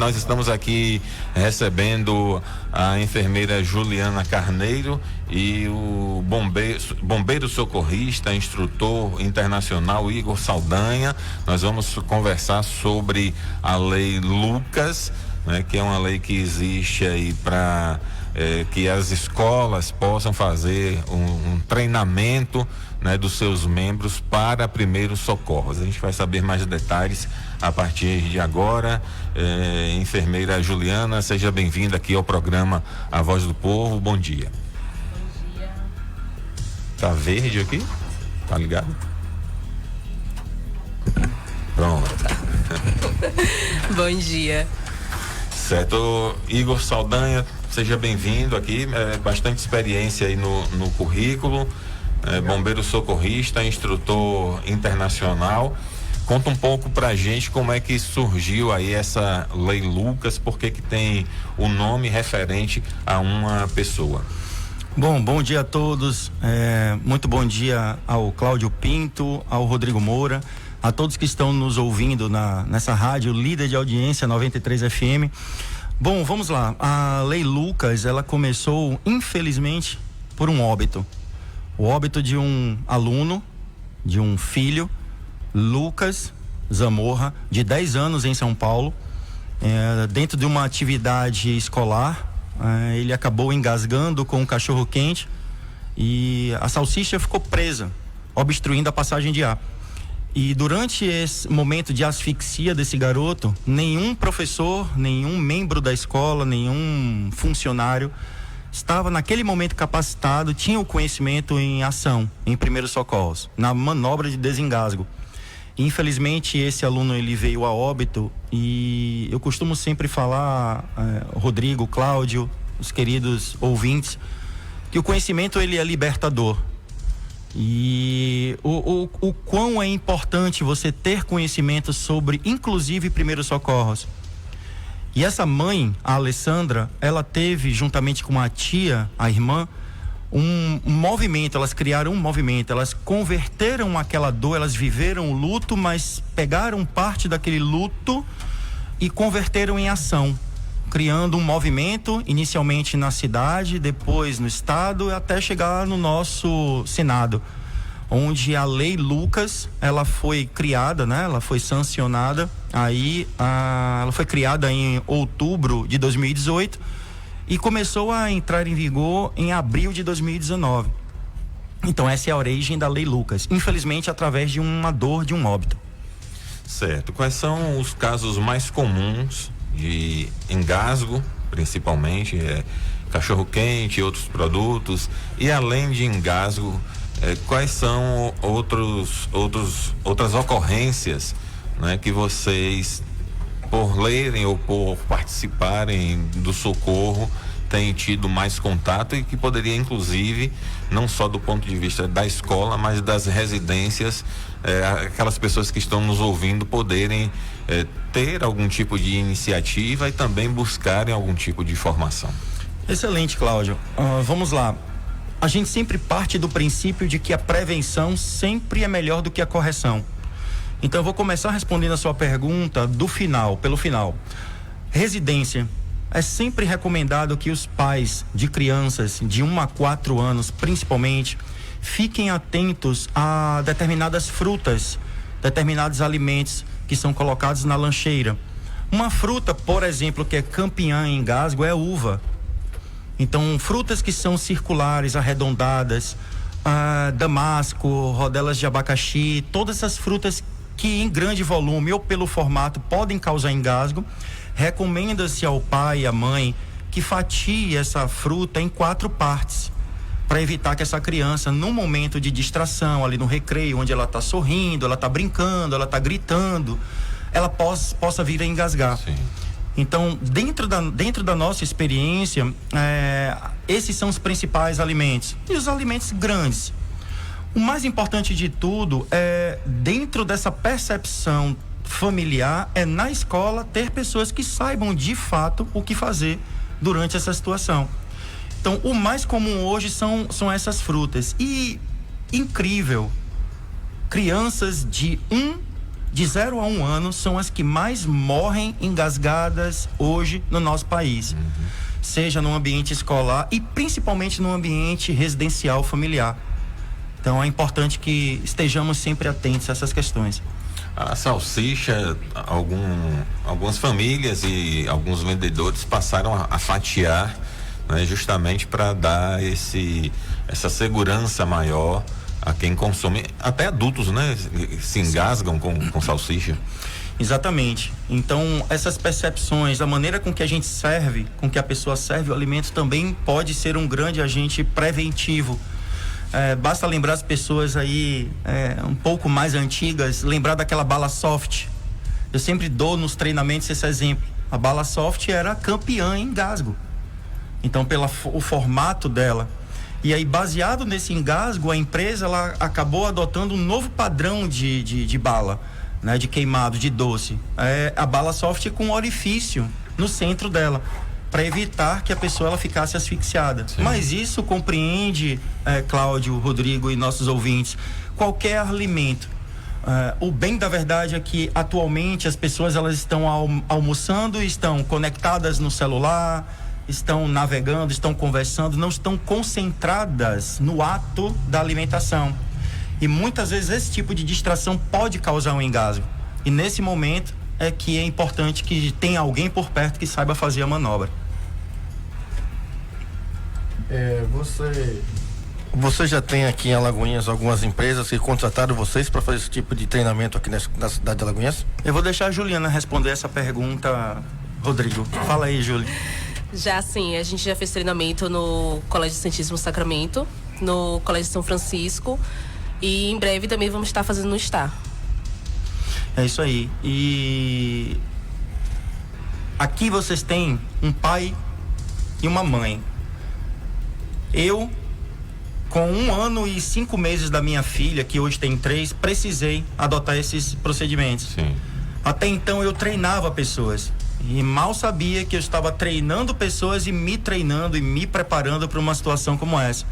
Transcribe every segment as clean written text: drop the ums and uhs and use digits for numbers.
Nós estamos aqui recebendo a enfermeira Juliana Carneiro e o bombeiro socorrista, instrutor internacional Igor Saldanha. Nós vamos conversar sobre a Lei Lucas, né, que é uma lei que existe aí para que as escolas possam fazer um treinamento, né, dos seus membros para primeiros socorros. A gente vai saber mais detalhes a partir de agora. Enfermeira Juliana, seja bem-vinda aqui ao programa A Voz do Povo. Bom dia. Bom dia. Tá verde aqui? Tá ligado? Pronto. Bom dia. Certo. Igor Saldanha, seja bem-vindo aqui. Bastante experiência aí no currículo. Bombeiro socorrista, instrutor internacional. Conta um pouco pra gente como é que surgiu aí essa Lei Lucas, por que tem o nome referente a uma pessoa. Bom dia a todos, muito bom dia ao Cláudio Pinto, ao Rodrigo Moura, a todos que estão nos ouvindo nessa rádio líder de audiência 93 FM. Bom, vamos lá, a Lei Lucas, ela começou infelizmente por um óbito. O óbito de um aluno, de um filho, Lucas Zamorra, de 10 anos em São Paulo, dentro de uma atividade escolar. Ele acabou engasgando com um cachorro quente e a salsicha ficou presa, obstruindo a passagem de ar. E durante esse momento de asfixia desse garoto, nenhum professor, nenhum membro da escola, nenhum funcionário estava naquele momento capacitado, tinha o conhecimento em ação, em primeiros socorros, na manobra de desengasgo. Infelizmente esse aluno ele veio a óbito e eu costumo sempre falar, Rodrigo, Cláudio, os queridos ouvintes, que o conhecimento ele é libertador. E o quão é importante você ter conhecimento sobre, inclusive, primeiros socorros. E essa mãe, a Alessandra, ela teve, juntamente com a tia, a irmã, um movimento, elas criaram um movimento, elas converteram aquela dor, elas viveram o luto, mas pegaram parte daquele luto e converteram em ação, criando um movimento, inicialmente na cidade, depois no estado, até chegar no nosso Senado, onde a Lei Lucas, ela foi criada, né? Ela foi sancionada, ela foi criada em outubro de 2018 e começou a entrar em vigor em abril de 2019. Então essa é a origem da Lei Lucas, infelizmente através de uma dor, de um óbito. Certo. Quais são os casos mais comuns de engasgo, principalmente, cachorro quente e outros produtos, e além de engasgo, quais são outras ocorrências, né, que vocês, por lerem ou por participarem do socorro, têm tido mais contato e que poderia, inclusive, não só do ponto de vista da escola, mas das residências, aquelas pessoas que estão nos ouvindo poderem ter algum tipo de iniciativa e também buscarem algum tipo de informação. Excelente, Cláudio. Vamos lá. A gente sempre parte do princípio de que a prevenção sempre é melhor do que a correção. Então eu vou começar respondendo a sua pergunta pelo final. Residência. É sempre recomendado que os pais de crianças de 1 a 4 anos, principalmente, fiquem atentos a determinadas frutas, determinados alimentos que são colocados na lancheira. Uma fruta, por exemplo, que é campeã em engasgo é a uva. Então, frutas que são circulares, arredondadas, damasco, rodelas de abacaxi, todas essas frutas que em grande volume ou pelo formato podem causar engasgo, recomenda-se ao pai e à mãe que fatie essa fruta em 4 partes, para evitar que essa criança, num momento de distração, ali no recreio, onde ela está sorrindo, ela está brincando, ela está gritando, ela possa vir a engasgar. Sim. Então, dentro da nossa experiência, esses são os principais alimentos. E os alimentos grandes. O mais importante de tudo é, dentro dessa percepção familiar, na escola ter pessoas que saibam de fato o que fazer durante essa situação. Então, o mais comum hoje são essas frutas. E, incrível, crianças de 1 de 0 a 1 ano são as que mais morrem engasgadas hoje no nosso país. Seja no ambiente escolar e principalmente no ambiente residencial familiar. Então é importante que estejamos sempre atentos a essas questões. A salsicha, algumas famílias e alguns vendedores passaram a fatiar, né, justamente para dar essa segurança maior a quem consome, até adultos, né, se engasgam com salsicha. Exatamente. Então, essas percepções, a maneira com que a gente serve, com que a pessoa serve o alimento também pode ser um grande agente preventivo. Basta lembrar as pessoas aí um pouco mais antigas, lembrar daquela bala soft. Eu sempre dou nos treinamentos esse exemplo. A bala soft era campeã em engasgo. Então, o formato dela. E aí, baseado nesse engasgo, a empresa ela acabou adotando um novo padrão de bala, né, de queimado, de doce. A bala soft com um orifício no centro dela, para evitar que a pessoa ela ficasse asfixiada. Sim. Mas isso compreende, Cláudio, Rodrigo e nossos ouvintes, qualquer alimento. O bem da verdade é que atualmente as pessoas elas estão almoçando, estão conectadas no celular, estão navegando, estão conversando, não estão concentradas no ato da alimentação. E muitas vezes esse tipo de distração pode causar um engasgo. E nesse momento é que é importante que tenha alguém por perto que saiba fazer a manobra. Você já tem aqui em Alagoinhas algumas empresas que contrataram vocês para fazer esse tipo de treinamento aqui na cidade de Alagoinhas? Eu vou deixar a Juliana responder essa pergunta, Rodrigo. Fala aí, Júlia. Já sim, a gente já fez treinamento no Colégio Santíssimo Sacramento, no Colégio São Francisco e em breve também vamos estar fazendo no Star. É isso aí. E aqui vocês têm um pai e uma mãe. Eu, com 1 ano e 5 meses da minha filha, que hoje tem 3, precisei adotar esses procedimentos. Sim. Até então eu treinava pessoas e mal sabia que eu estava treinando pessoas e me treinando e me preparando para uma situação como essa.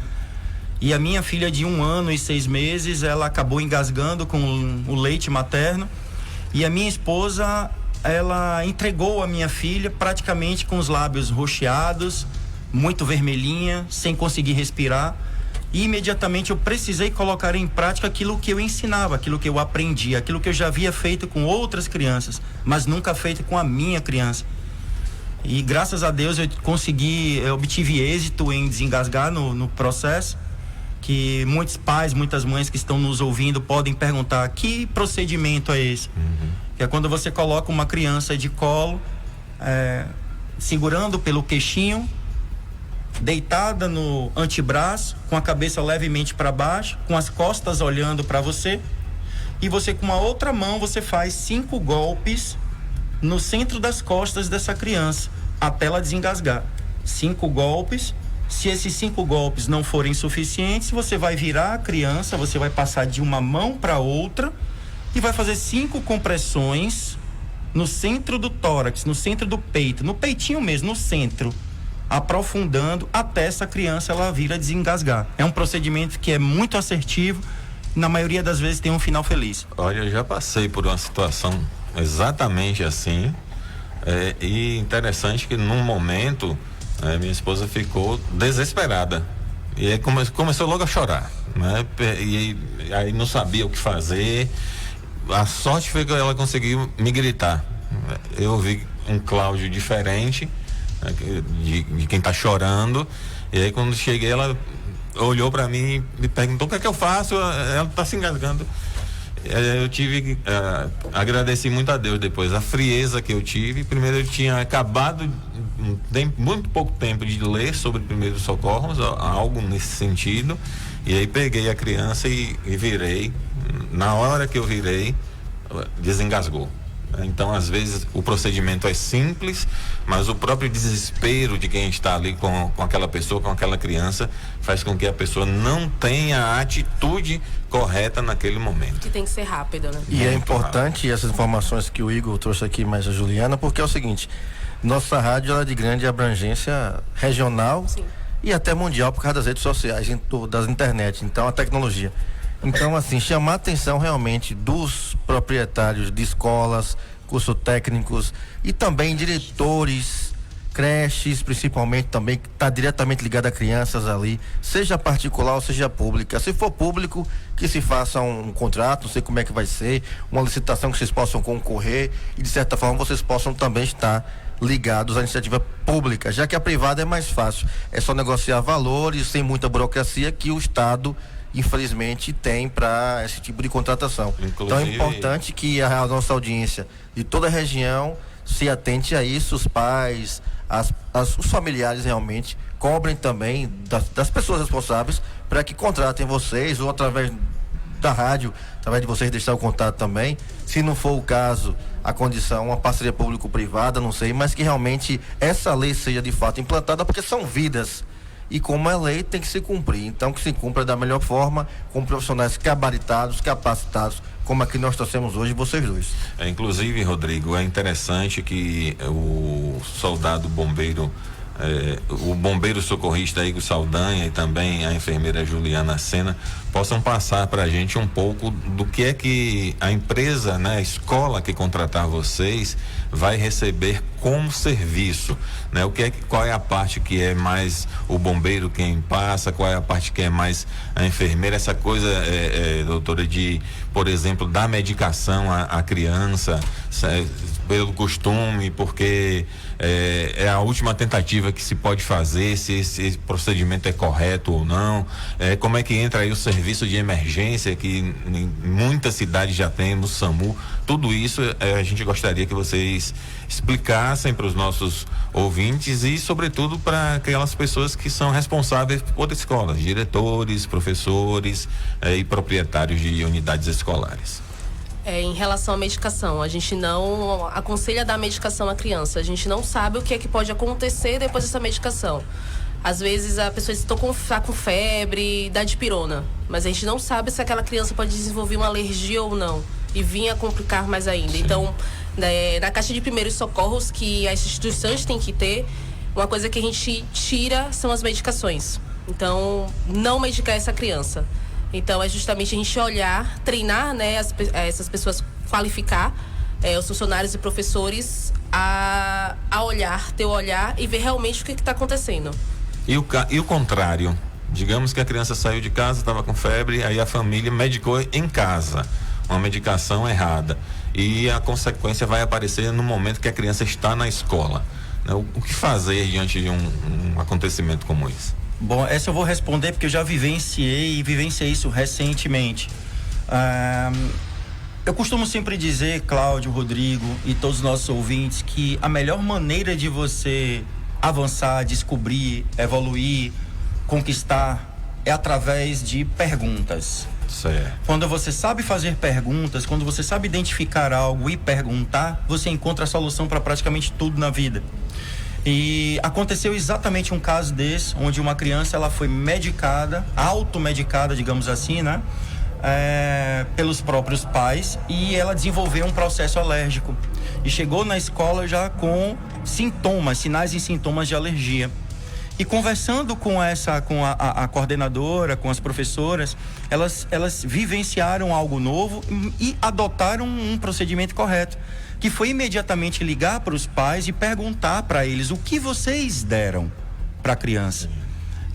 E a minha filha de 1 ano e 6 meses, ela acabou engasgando com o leite materno. E a minha esposa, ela entregou a minha filha praticamente com os lábios roxeados, muito vermelhinha, sem conseguir respirar. E imediatamente eu precisei colocar em prática aquilo que eu ensinava, aquilo que eu aprendi, aquilo que eu já havia feito com outras crianças, mas nunca feito com a minha criança. E graças a Deus eu obtive êxito em desengasgar no processo, que muitos pais, muitas mães que estão nos ouvindo podem perguntar: que procedimento é esse? Que é quando você coloca uma criança de colo, segurando pelo queixinho, deitada no antebraço, com a cabeça levemente para baixo, com as costas olhando para você, e você com a outra mão você faz 5 golpes no centro das costas dessa criança até ela desengasgar. 5 golpes. Se esses 5 golpes não forem suficientes, você vai virar a criança, você vai passar de uma mão para outra e vai fazer 5 compressões no centro do tórax, no centro do peito, no peitinho mesmo, no centro, aprofundando até essa criança ela vir a desengasgar. É um procedimento que é muito assertivo, na maioria das vezes tem um final feliz. Olha, eu já passei por uma situação exatamente assim, e interessante que num momento minha esposa ficou desesperada e aí começou logo a chorar, né? E aí não sabia o que fazer. A sorte foi que ela conseguiu me gritar. Eu ouvi um Cláudio diferente, de quem tá chorando, e aí quando cheguei ela olhou para mim e me perguntou o que é que eu faço, ela tá se engasgando. Eu tive que agradecer muito a Deus depois, a frieza que eu tive. Primeiro eu tinha acabado muito pouco tempo de ler sobre primeiros socorros, algo nesse sentido, e aí peguei a criança e virei. Na hora que eu virei, desengasgou. Então, às vezes, o procedimento é simples, mas o próprio desespero de quem está ali com aquela pessoa, com aquela criança, faz com que a pessoa não tenha a atitude correta naquele momento. Que tem que ser rápido, né? E é importante essas informações que o Igor trouxe aqui, mais a Juliana, porque é o seguinte: nossa rádio ela é de grande abrangência regional. Sim. E até mundial por causa das redes sociais, das internet, então a tecnologia. Então, assim, chamar a atenção realmente dos proprietários de escolas, cursos técnicos e também diretores, creches, principalmente também, que está diretamente ligado a crianças ali, seja particular ou seja pública. Se for público, que se faça um contrato, não sei como é que vai ser, uma licitação que vocês possam concorrer e, de certa forma, vocês possam também estar ligados à iniciativa pública, já que a privada é mais fácil. É só negociar valores, sem muita burocracia, que o Estado infelizmente tem para esse tipo de contratação. Inclusive, então é importante que a nossa audiência de toda a região se atente a isso, os pais, os familiares realmente cobrem também das pessoas responsáveis para que contratem vocês, ou através da rádio, através de vocês deixar o contato também, se não for o caso, a condição, uma parceria público-privada, não sei, mas que realmente essa lei seja de fato implantada, porque são vidas. E como é lei, tem que se cumprir. Então, que se cumpra da melhor forma, com profissionais gabaritados, capacitados, como aqui nós trouxemos hoje, vocês dois. Inclusive, Rodrigo, é interessante que o soldado bombeiro, o bombeiro socorrista Igor Saldanha e também a enfermeira Juliana Sena possam passar para a gente um pouco do que é que a empresa, né, a escola que contratar vocês vai receber como serviço, né? Qual é a parte que é mais o bombeiro quem passa, qual é a parte que é mais a enfermeira, essa coisa, doutora, de, por exemplo, dar medicação à criança, pelo costume, porque é a última tentativa que se pode fazer, se esse procedimento é correto ou não, como é que entra aí o serviço de emergência que em muitas cidades já temos, SAMU, tudo isso a gente gostaria que vocês explicassem para os nossos ouvintes e sobretudo para aquelas pessoas que são responsáveis por escolas, diretores, professores e proprietários de unidades escolares. Em relação à medicação, a gente não aconselha dar medicação à criança. A gente não sabe o que é que pode acontecer depois dessa medicação. Às vezes a pessoa está com febre, dá dipirona, mas a gente não sabe se aquela criança pode desenvolver uma alergia ou não e vir a complicar mais ainda. Sim. Então, na caixa de primeiros socorros que as instituições têm que ter, uma coisa que a gente tira são as medicações. Então, não medicar essa criança. Então, é justamente a gente olhar, treinar, né, essas pessoas, qualificar os funcionários e professores a olhar, ter o olhar e ver realmente o que está acontecendo. E o contrário, digamos que a criança saiu de casa, estava com febre, aí a família medicou em casa, uma medicação errada, e a consequência vai aparecer no momento que a criança está na escola, né? O que fazer diante de um acontecimento como esse? Bom, essa eu vou responder porque eu já vivenciei isso recentemente. Eu costumo sempre dizer, Cláudio, Rodrigo e todos os nossos ouvintes, que a melhor maneira de você avançar, descobrir, evoluir, conquistar é através de perguntas. Certo. Quando você sabe fazer perguntas, quando você sabe identificar algo e perguntar, você encontra a solução para praticamente tudo na vida. E aconteceu exatamente um caso desse, onde uma criança ela foi medicada, automedicada, digamos assim, né? Pelos próprios pais, e ela desenvolveu um processo alérgico e chegou na escola já com sinais e sintomas de alergia. E conversando com a coordenadora, com as professoras, elas vivenciaram algo novo e adotaram um procedimento correto, que foi imediatamente ligar para os pais e perguntar para eles o que vocês deram para a criança,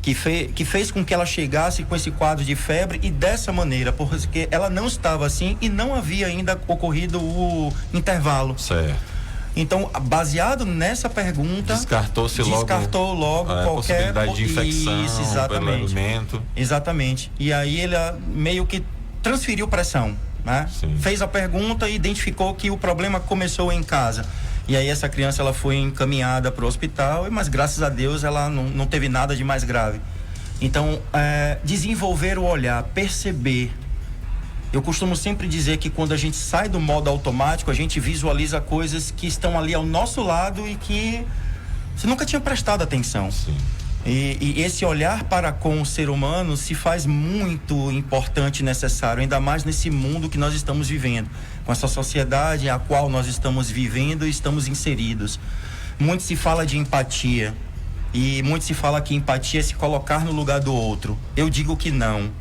que fez com que ela chegasse com esse quadro de febre e dessa maneira, porque ela não estava assim e não havia ainda ocorrido o intervalo. Certo. Então, baseado nessa pergunta, descartou logo qualquer possibilidade de infecção, isso, exatamente, pelo alimento. Exatamente. E aí ele meio que transferiu pressão, né? Fez a pergunta e identificou que o problema começou em casa. E aí essa criança ela foi encaminhada para o hospital, mas graças a Deus ela não teve nada de mais grave. Então, desenvolver o olhar, perceber. Eu costumo sempre dizer que quando a gente sai do modo automático, a gente visualiza coisas que estão ali ao nosso lado e que você nunca tinha prestado atenção. Sim. E esse olhar para com o ser humano se faz muito importante e necessário, ainda mais nesse mundo que nós estamos vivendo, com essa sociedade a qual nós estamos vivendo e estamos inseridos. Muito se fala de empatia e muito se fala que empatia é se colocar no lugar do outro. Eu digo que não.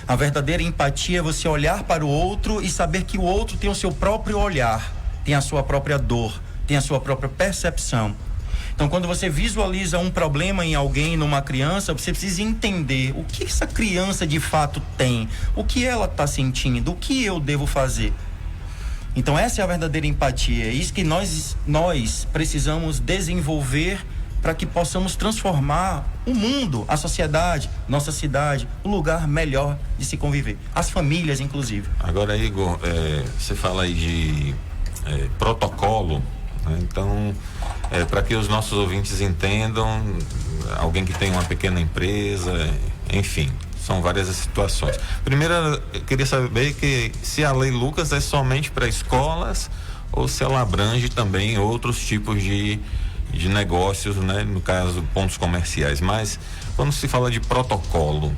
A verdadeira empatia é você olhar para o outro e saber que o outro tem o seu próprio olhar, tem a sua própria dor, tem a sua própria percepção. Então, quando você visualiza um problema em alguém, numa criança, você precisa entender o que essa criança de fato tem, o que ela está sentindo, o que eu devo fazer. Então, essa é a verdadeira empatia. É isso que nós precisamos desenvolver para que possamos transformar o mundo, a sociedade, nossa cidade, um lugar melhor de se conviver. As famílias, inclusive. Agora, Igor, você fala aí de protocolo, né? Então, para que os nossos ouvintes entendam, alguém que tem uma pequena empresa, enfim, são várias as situações. Primeiro, eu queria saber se a Lei Lucas é somente para escolas ou se ela abrange também outros tipos de negócios, né? No caso, pontos comerciais. Mas quando se fala de protocolo,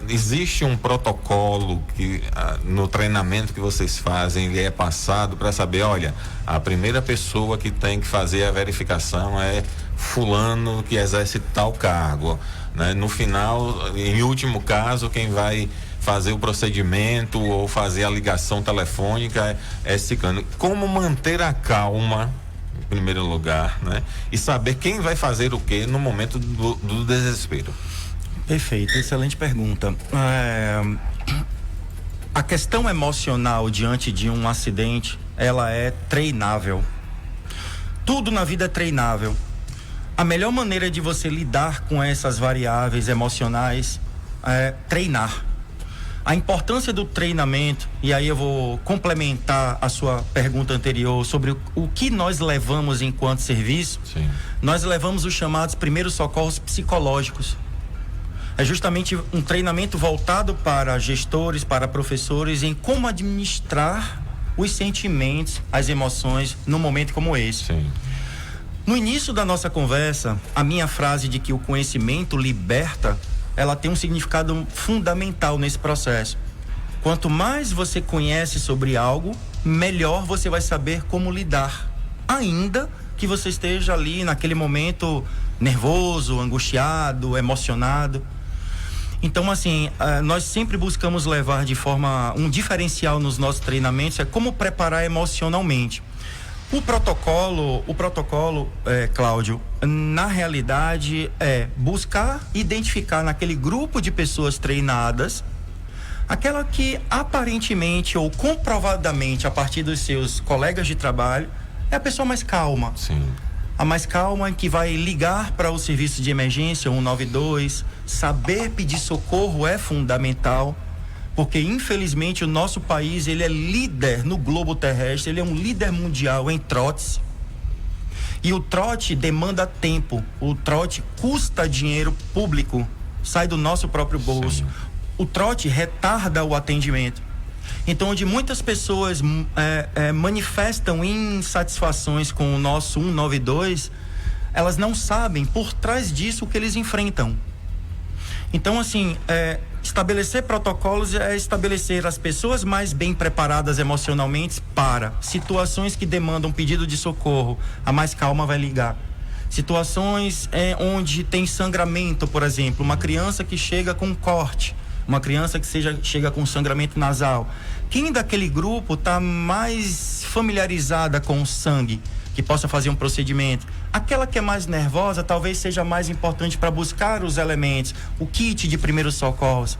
existe um protocolo que no treinamento que vocês fazem, ele é passado para saber, olha, a primeira pessoa que tem que fazer a verificação é fulano que exerce tal cargo, né? No final, em último caso, quem vai fazer o procedimento ou fazer a ligação telefônica é ciclano. Como manter a calma, em primeiro lugar, né? E saber quem vai fazer o que no momento do desespero. Perfeito, excelente pergunta. A questão emocional diante de um acidente, ela é treinável. Tudo na vida é treinável. A melhor maneira de você lidar com essas variáveis emocionais é treinar. A importância do treinamento, e aí eu vou complementar a sua pergunta anterior sobre o que nós levamos enquanto serviço. Sim. Nós levamos os chamados primeiros socorros psicológicos. É justamente um treinamento voltado para gestores, para professores, em como administrar os sentimentos, as emoções num momento como esse. Sim. No início da nossa conversa, a minha frase de que o conhecimento liberta, ela tem um significado fundamental nesse processo. Quanto mais você conhece sobre algo, melhor você vai saber como lidar, ainda que você esteja ali naquele momento nervoso, angustiado, emocionado. Então, assim, nós sempre buscamos levar de forma, um diferencial nos nossos treinamentos, é como preparar emocionalmente. O protocolo, Cláudio, na realidade é buscar identificar naquele grupo de pessoas treinadas, aquela que aparentemente ou comprovadamente, a partir dos seus colegas de trabalho, é a pessoa mais calma. Sim. A mais calma, que vai ligar para o serviço de emergência 192, saber pedir socorro é fundamental, porque infelizmente o nosso país, ele é líder no globo terrestre, ele é um líder mundial em trotes. E o trote demanda tempo, o trote custa dinheiro público, sai do nosso próprio bolso. Sim. O trote retarda o atendimento. Então, onde muitas pessoas manifestam insatisfações com o nosso 192, elas não sabem por trás disso o que eles enfrentam. Então, assim, estabelecer protocolos é estabelecer as pessoas mais bem preparadas emocionalmente para situações que demandam pedido de socorro. A mais calma vai ligar. Situações onde tem sangramento, por exemplo, uma criança que chega com corte, uma criança que chega com sangramento nasal. Quem daquele grupo está mais familiarizada com o sangue, que possa fazer um procedimento? Aquela que é mais nervosa talvez seja mais importante para buscar os elementos, o kit de primeiros socorros,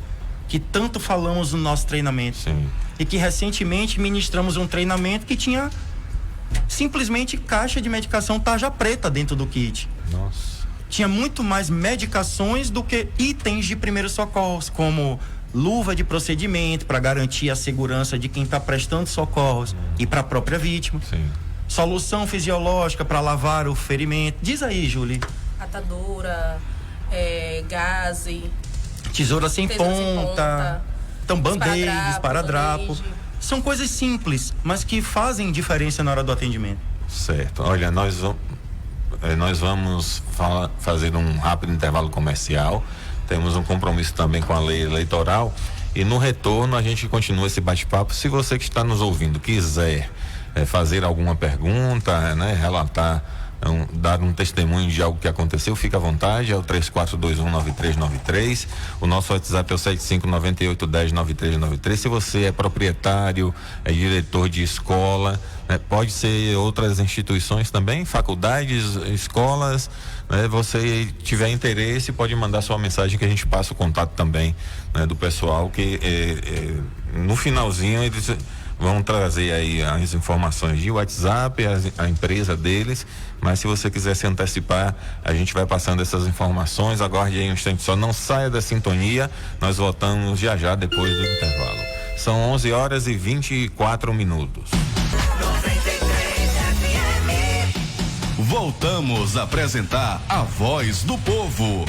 que tanto falamos no nosso treinamento. Sim. E que recentemente ministramos um treinamento que tinha simplesmente caixa de medicação tarja preta dentro do kit. Nossa. Tinha muito mais medicações do que itens de primeiros socorros, como luva de procedimento para garantir a segurança de quem está prestando socorros e para a própria vítima. Sim. Solução fisiológica para lavar o ferimento. Diz aí, Julie. Atadura, gaze, Tesoura sem ponta. Então, band-aid, esparadrapo. São coisas simples, mas que fazem diferença na hora do atendimento. Certo. Olha, nós vamos fazer um rápido intervalo comercial. Temos um compromisso também com a lei eleitoral. E no retorno a gente continua esse bate-papo. Se você que está nos ouvindo quiser fazer alguma pergunta, né, relatar dar um testemunho de algo que aconteceu, fica à vontade, é o 34219393. O nosso WhatsApp é o 7598109393. Se você é proprietário, é diretor de escola, né, pode ser outras instituições também, faculdades, escolas, né, você tiver interesse, pode mandar sua mensagem que a gente passa o contato também, né, do pessoal que no finalzinho eles vão trazer aí as informações de WhatsApp, a empresa deles, mas se você quiser se antecipar, a gente vai passando essas informações. Aguarde aí um instante só, não saia da sintonia, nós voltamos já depois do intervalo. São 11h24. Voltamos a apresentar a Voz do Povo.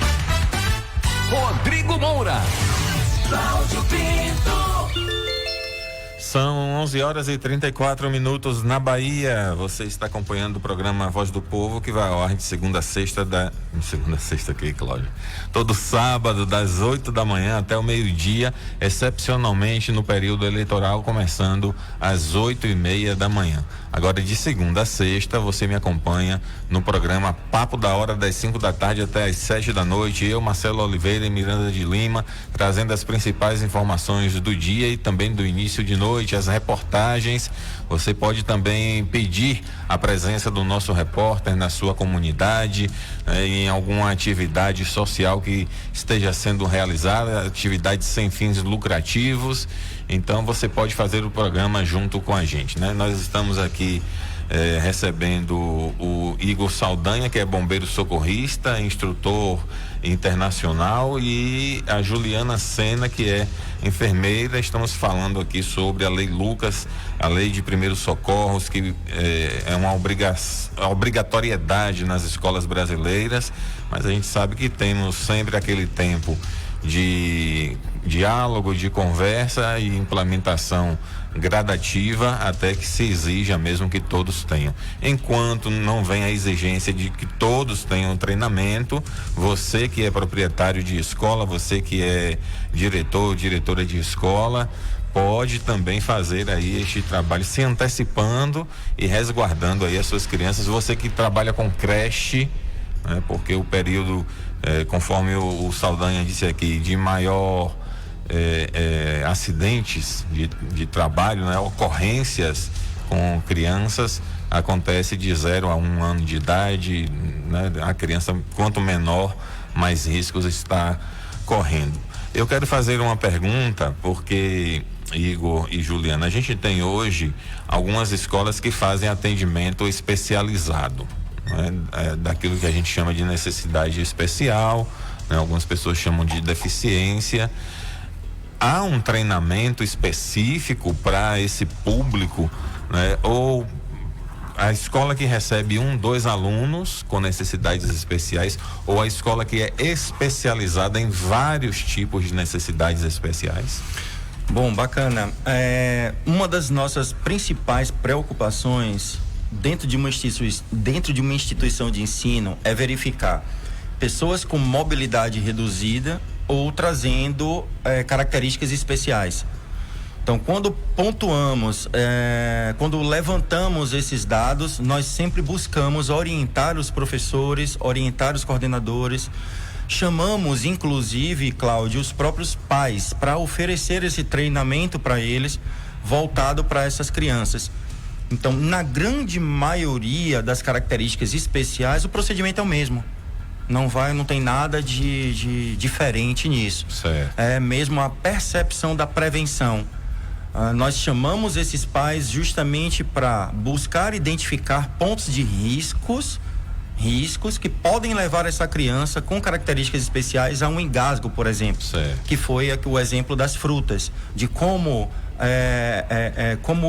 Rodrigo Moura. Cláudio Pinto. São 11h34 na Bahia. Você está acompanhando o programa Voz do Povo, que vai ao ar de segunda a sexta aqui, Cláudio. Todo sábado, das 8 da manhã até o meio-dia, excepcionalmente no período eleitoral, começando às 8h30 da manhã. Agora, de segunda a sexta, você me acompanha no programa Papo da Hora, das 5 da tarde até às 7 da noite. Eu, Marcelo Oliveira e Miranda de Lima, trazendo as principais informações do dia e também do início de noite, as reportagens. Você pode também pedir a presença do nosso repórter na sua comunidade, em alguma atividade social que esteja sendo realizada, atividades sem fins lucrativos. Então você pode fazer o programa junto com a gente, né? Nós estamos aqui recebendo o Igor Saldanha, que é bombeiro socorrista, instrutor internacional, e a Juliana Sena, que é enfermeira. Estamos falando aqui sobre a Lei Lucas, a Lei de Primeiros Socorros, que é uma obrigatoriedade nas escolas brasileiras, mas a gente sabe que temos sempre aquele tempo de diálogo, de conversa e implementação gradativa até que se exija mesmo que todos tenham. Enquanto não vem a exigência de que todos tenham treinamento, você que é proprietário de escola, você que é diretor, diretora de escola, pode também fazer aí este trabalho, se antecipando e resguardando aí as suas crianças. Você que trabalha com creche, né, porque o período, conforme o Saldanha disse aqui, de maior acidentes de trabalho, né, ocorrências com crianças, acontece de 0 a 1 ano de idade, né? A criança, quanto menor, mais riscos está correndo. Eu quero fazer uma pergunta, porque Igor e Juliana, a gente tem hoje algumas escolas que fazem atendimento especializado, né? Daquilo que a gente chama de necessidade especial, né? Algumas pessoas chamam de deficiência. Há um treinamento específico para esse público, né? Ou a escola que recebe 1, 2 alunos com necessidades especiais, ou a escola que é especializada em vários tipos de necessidades especiais? Bom, bacana. Uma das nossas principais preocupações dentro de uma instituição de ensino é verificar pessoas com mobilidade reduzida ou trazendo características especiais. Então, quando pontuamos, quando levantamos esses dados, nós sempre buscamos orientar os professores, orientar os coordenadores. Chamamos, inclusive, Cláudio, os próprios pais para oferecer esse treinamento para eles, voltado para essas crianças. Então, na grande maioria das características especiais, o procedimento é o mesmo. Não tem nada de diferente nisso. Certo. É mesmo a percepção da prevenção. Nós chamamos esses pais justamente para buscar identificar pontos de riscos que podem levar essa criança com características especiais a um engasgo, por exemplo. Certo. Que foi o exemplo das frutas, de como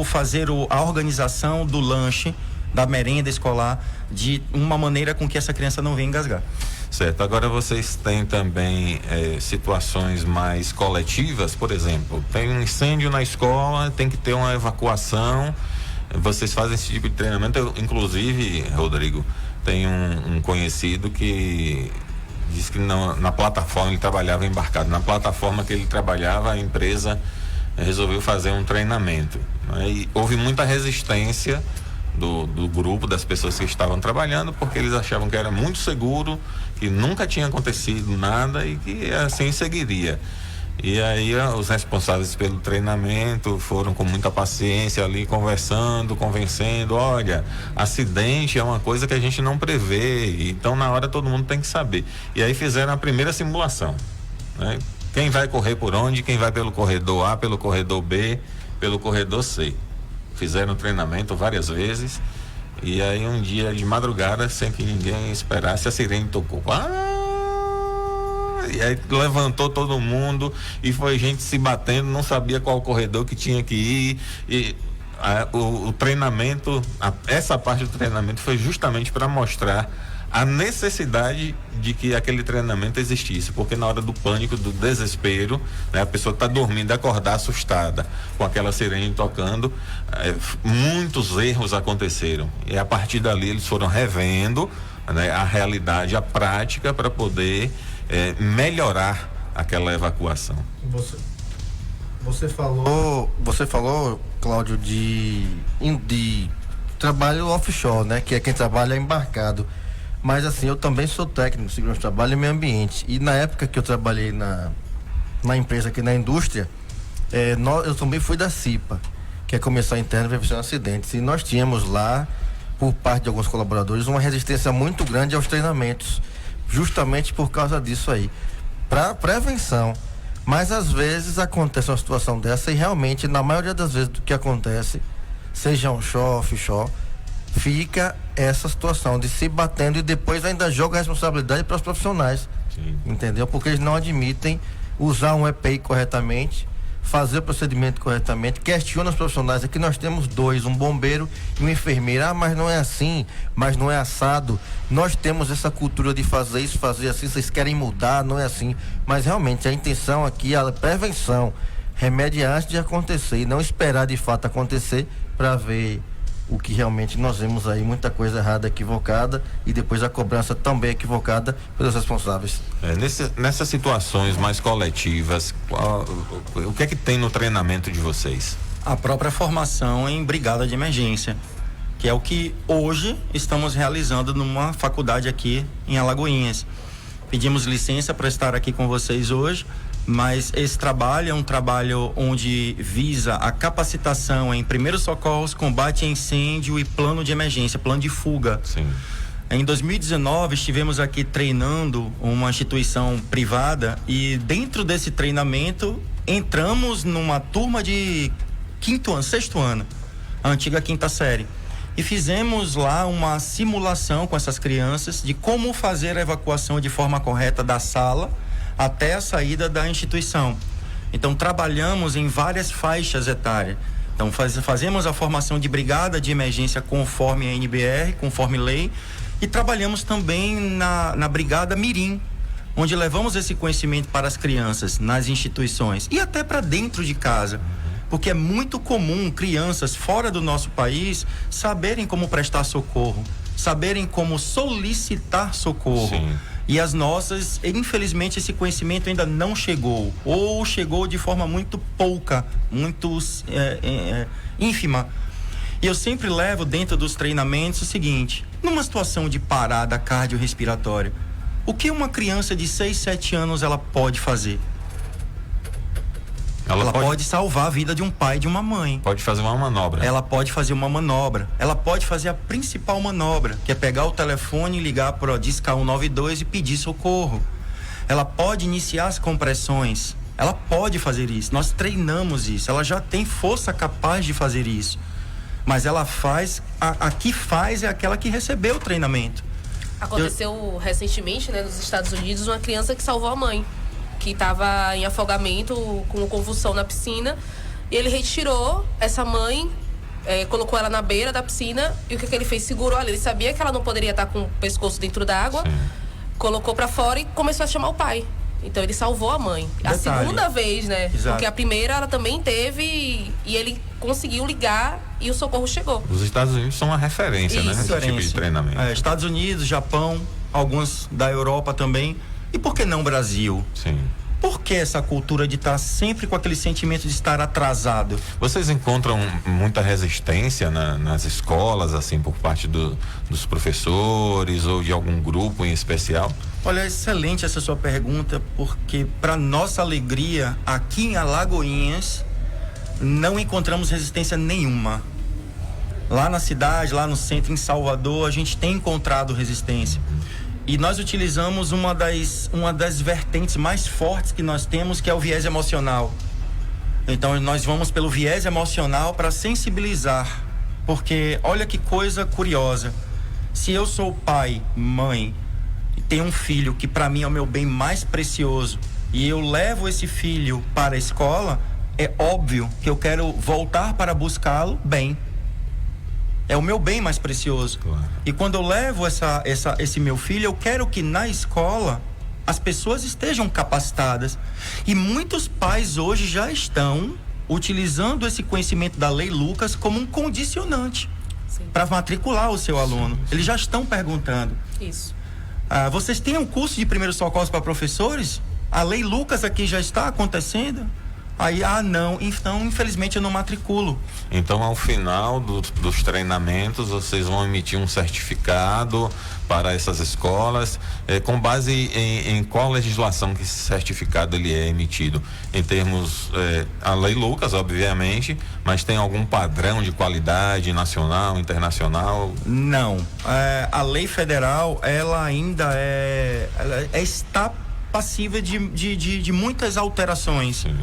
fazer a organização do lanche, da merenda escolar, de uma maneira com que essa criança não venha engasgar. Certo. Agora vocês têm também situações mais coletivas, por exemplo, tem um incêndio na escola, tem que ter uma evacuação, vocês fazem esse tipo de treinamento. Eu, inclusive, Rodrigo, tem um conhecido que diz que na plataforma ele trabalhava embarcado, na plataforma que ele trabalhava, a empresa resolveu fazer um treinamento, né? E houve muita resistência do grupo, das pessoas que estavam trabalhando, porque eles achavam que era muito seguro, que nunca tinha acontecido nada e que assim seguiria. E aí os responsáveis pelo treinamento foram com muita paciência ali conversando, convencendo, olha, acidente é uma coisa que a gente não prevê, então na hora todo mundo tem que saber. E aí fizeram a primeira simulação, né? Quem vai correr por onde, quem vai pelo corredor A, pelo corredor B, pelo corredor C. Fizeram treinamento várias vezes e aí um dia de madrugada, sem que ninguém esperasse, a sirene tocou. E aí levantou todo mundo e foi gente se batendo, não sabia qual corredor que tinha que ir. E o treinamento, essa parte do treinamento foi justamente para mostrar a necessidade de que aquele treinamento existisse, porque na hora do pânico, do desespero, né, a pessoa está dormindo, acordar assustada com aquela sirene tocando, muitos erros aconteceram e a partir dali eles foram revendo, né, a realidade, a prática para poder melhorar aquela evacuação. Você falou, Cláudio, de trabalho offshore, né? Que é quem trabalha embarcado. Mas assim, eu também sou técnico de segurança do trabalho e meio ambiente. E na época que eu trabalhei na empresa aqui na indústria, eu também fui da CIPA, que é Comissão Interna de Prevenção de Acidentes. E nós tínhamos lá, por parte de alguns colaboradores, uma resistência muito grande aos treinamentos, justamente por causa disso aí, para prevenção. Mas às vezes acontece uma situação dessa e realmente, na maioria das vezes do que acontece, seja onshore, offshore, fica essa situação de se batendo e depois ainda joga a responsabilidade para os profissionais. Sim. Entendeu? Porque eles não admitem usar um EPI corretamente, fazer o procedimento corretamente, questiona os profissionais. Aqui nós temos dois, um bombeiro e um enfermeiro. Mas não é assim, mas não é assado. Nós temos essa cultura de fazer isso, fazer assim, vocês querem mudar, não é assim. Mas realmente a intenção aqui é a prevenção, remediar antes de acontecer e não esperar de fato acontecer para ver o que realmente nós vemos aí, muita coisa errada, equivocada, e depois a cobrança também equivocada pelos responsáveis. Nessas situações mais coletivas, o que é que tem no treinamento de vocês? A própria formação em brigada de emergência, que é o que hoje estamos realizando numa faculdade aqui em Alagoinhas. Pedimos licença para estar aqui com vocês hoje, mas esse trabalho é um trabalho onde visa a capacitação em primeiros socorros, combate a incêndio e plano de emergência, plano de fuga. Sim. Em 2019 estivemos aqui treinando uma instituição privada e dentro desse treinamento entramos numa turma de sexto ano, a antiga quinta série. E fizemos lá uma simulação com essas crianças de como fazer a evacuação de forma correta da sala até a saída da instituição. Então trabalhamos em várias faixas etárias. Então fazemos a formação de brigada de emergência conforme a NBR, conforme lei, e trabalhamos também na brigada Mirim, onde levamos esse conhecimento para as crianças nas instituições e até para dentro de casa, porque é muito comum crianças fora do nosso país saberem como prestar socorro, saberem como solicitar socorro. Sim. E as nossas, infelizmente, esse conhecimento ainda não chegou, ou chegou de forma muito pouca, muito ínfima. E eu sempre levo dentro dos treinamentos o seguinte: numa situação de parada cardiorrespiratória, o que uma criança de 6, 7 anos ela pode fazer? Ela pode salvar a vida de um pai e de uma mãe. Pode fazer uma manobra. Ela pode fazer uma manobra. Ela pode fazer a principal manobra, que é pegar o telefone, ligar para discar 192 e pedir socorro. Ela pode iniciar as compressões. Ela pode fazer isso. Nós treinamos isso. Ela já tem força capaz de fazer isso. Mas ela faz, a que faz é aquela que recebeu o treinamento. Aconteceu recentemente, né, nos Estados Unidos, uma criança que salvou a mãe, que estava em afogamento, com convulsão na piscina, e ele retirou essa mãe, colocou ela na beira da piscina, e o que ele fez? Segurou ela. Ele sabia que ela não poderia estar com o pescoço dentro da água. Sim. Colocou para fora e começou a chamar o pai. Então ele salvou a mãe. Detalhe. A segunda vez, né? Exato. Porque a primeira ela também teve e ele conseguiu ligar e o socorro chegou. Os Estados Unidos são uma referência, né? Nesse tipo de treinamento. Estados Unidos, Japão, alguns da Europa também. E por que não Brasil? Sim. Por que essa cultura de estar sempre com aquele sentimento de estar atrasado? Vocês encontram muita resistência nas escolas, assim, por parte dos professores ou de algum grupo em especial? Olha, é excelente essa sua pergunta, porque para nossa alegria, aqui em Alagoinhas, não encontramos resistência nenhuma. Lá na cidade, lá no centro, em Salvador, a gente tem encontrado resistência. E nós utilizamos uma das vertentes mais fortes que nós temos, que é o viés emocional. Então nós vamos pelo viés emocional para sensibilizar. Porque olha que coisa curiosa. Se eu sou pai, mãe, e tenho um filho que para mim é o meu bem mais precioso, e eu levo esse filho para a escola, é óbvio que eu quero voltar para buscá-lo bem. É o meu bem mais precioso. Claro. E quando eu levo esse meu filho, eu quero que na escola as pessoas estejam capacitadas. E muitos pais hoje já estão utilizando esse conhecimento da Lei Lucas como um condicionante para matricular o seu aluno. Eles já estão perguntando. Isso. Vocês têm um curso de primeiros socorros para professores? A Lei Lucas aqui já está acontecendo? Aí, não, então infelizmente eu não matriculo. Então, ao final dos treinamentos, vocês vão emitir um certificado para essas escolas, com base em qual legislação que esse certificado ele é emitido? Em termos, a Lei Lucas, obviamente, mas tem algum padrão de qualidade nacional, internacional? Não, a lei federal, ela ainda está passível de muitas alterações. Sim.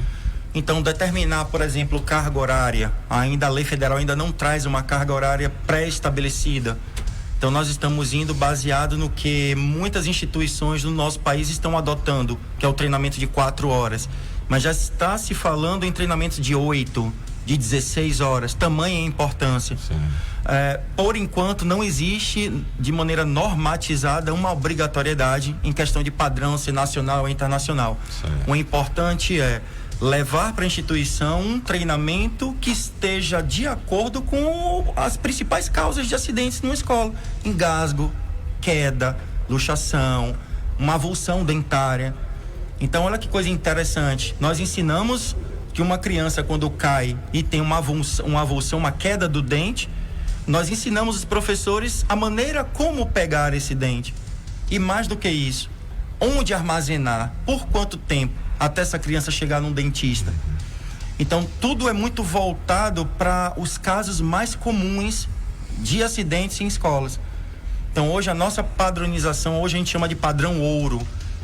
Então, determinar, por exemplo, carga horária, ainda a lei federal ainda não traz uma carga horária pré-estabelecida. Então, nós estamos indo baseado no que muitas instituições do nosso país estão adotando, que é o treinamento de 4 horas. Mas já está se falando em treinamento de 8, de 16 horas, tamanha a importância. Por enquanto, não existe de maneira normatizada uma obrigatoriedade em questão de padrão, se nacional ou internacional. Sim. O importante é levar para a instituição um treinamento que esteja de acordo com as principais causas de acidentes numa escola: engasgo, queda, luxação, uma avulsão dentária. Então, olha que coisa interessante. Nós ensinamos que uma criança, quando cai e tem uma avulsão, uma queda do dente, nós ensinamos os professores a maneira como pegar esse dente. E mais do que isso, onde armazenar, por quanto tempo, até essa criança chegar num dentista. Então, tudo é muito voltado para os casos mais comuns de acidentes em escolas. Então, hoje a nossa padronização, hoje a gente chama de padrão ouro,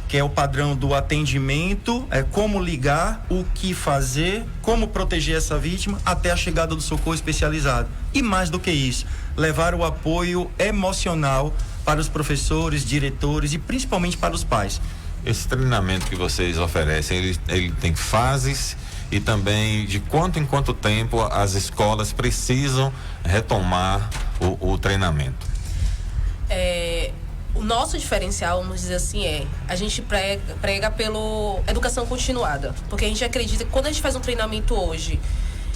que é o padrão do atendimento, como ligar, o que fazer, como proteger essa vítima até a chegada do socorro especializado. E mais do que isso, levar o apoio emocional para os professores, diretores e principalmente para os pais. Esse treinamento que vocês oferecem, ele tem fases, e também de quanto em quanto tempo as escolas precisam retomar o treinamento? O nosso diferencial, vamos dizer assim, a gente prega pela educação continuada. Porque a gente acredita que quando a gente faz um treinamento hoje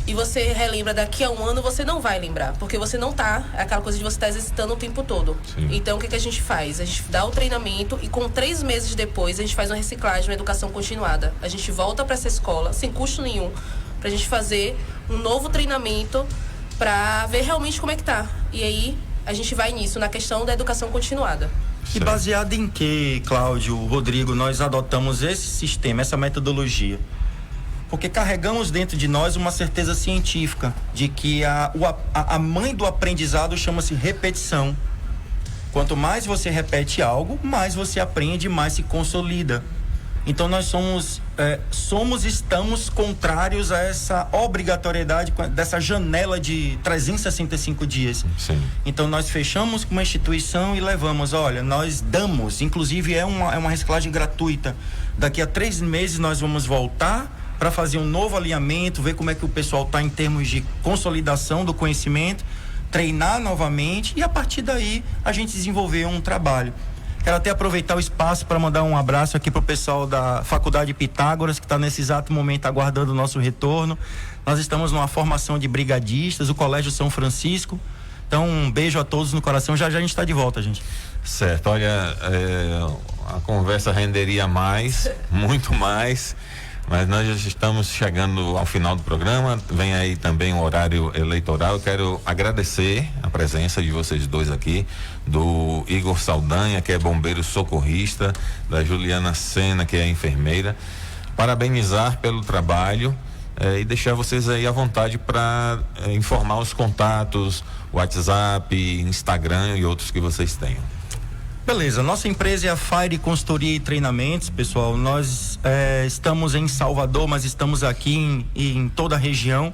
e você relembra daqui a um ano, você não vai lembrar, porque você não tá, é aquela coisa de você estar exercitando o tempo todo. Sim. Então, o que a gente faz? A gente dá o treinamento e com 3 meses depois a gente faz uma reciclagem, uma educação continuada. A gente volta para essa escola, sem custo nenhum, pra gente fazer um novo treinamento para ver realmente como é que tá. E aí, a gente vai nisso, na questão da educação continuada. E baseado em que, Cláudio, Rodrigo, nós adotamos esse sistema, essa metodologia? Porque carregamos dentro de nós uma certeza científica de que a mãe do aprendizado chama-se repetição. Quanto mais você repete algo, mais você aprende, mais se consolida. Então nós estamos contrários a essa obrigatoriedade dessa janela de 365 dias. Sim. Então nós fechamos com uma instituição e levamos, olha, nós damos, inclusive é uma reciclagem gratuita. Daqui a 3 meses nós vamos voltar para fazer um novo alinhamento, ver como é que o pessoal está em termos de consolidação do conhecimento, treinar novamente e a partir daí a gente desenvolver um trabalho. Quero até aproveitar o espaço para mandar um abraço aqui para o pessoal da Faculdade Pitágoras, que está nesse exato momento aguardando o nosso retorno. Nós estamos numa formação de brigadistas, o Colégio São Francisco. Então, um beijo a todos no coração. Já a gente está de volta, gente. Certo. Olha, a conversa renderia mais, muito mais, mas nós já estamos chegando ao final do programa. Vem aí também o horário eleitoral. Eu quero agradecer a presença de vocês dois aqui, do Igor Saldanha, que é bombeiro socorrista, da Juliana Sena, que é enfermeira. Parabenizar pelo trabalho e deixar vocês aí à vontade para informar os contatos, WhatsApp, Instagram e outros que vocês tenham. Beleza, nossa empresa é a Fire Consultoria e Treinamentos, pessoal. Nós estamos em Salvador, mas estamos aqui em toda a região.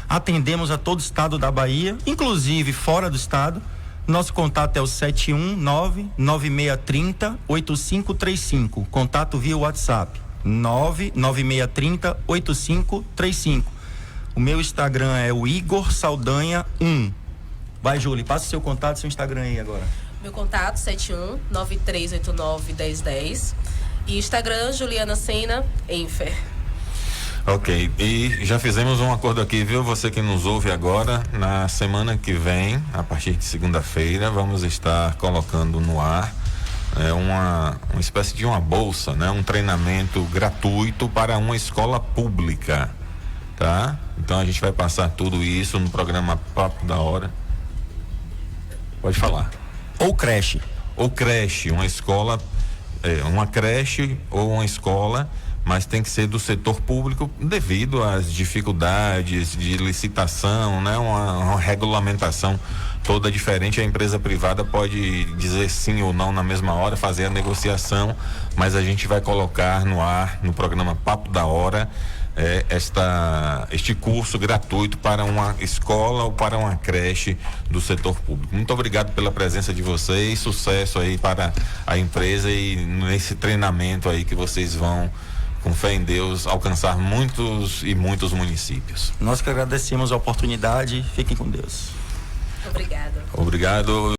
Atendemos a todo o estado da Bahia, inclusive fora do estado. Nosso contato é o 719-9630-8535. Contato via WhatsApp, 99630-8535. O meu Instagram é o Igor Saldanha 1. Vai, Júlia, passa o seu contato, seu Instagram aí agora. Meu contato 71-9389-1010 e Instagram Juliana Sena Enfer. Ok, e já fizemos um acordo aqui, viu? Você que nos ouve agora, na semana que vem, a partir de segunda-feira, vamos estar colocando no ar uma espécie de uma bolsa, né? Um treinamento gratuito para uma escola pública, tá? Então a gente vai passar tudo isso no programa Papo da Hora. Pode falar. Ou creche. Ou creche, uma escola, uma creche ou uma escola, mas tem que ser do setor público devido às dificuldades de licitação, né? Uma regulamentação toda diferente. A empresa privada pode dizer sim ou não na mesma hora, fazer a negociação, mas a gente vai colocar no ar, no programa Papo da Hora, este curso gratuito para uma escola ou para uma creche do setor público. Muito obrigado pela presença de vocês, sucesso aí para a empresa e nesse treinamento aí que vocês vão, com fé em Deus, alcançar muitos e muitos municípios. Nós que agradecemos a oportunidade, fiquem com Deus. Obrigada. Obrigado.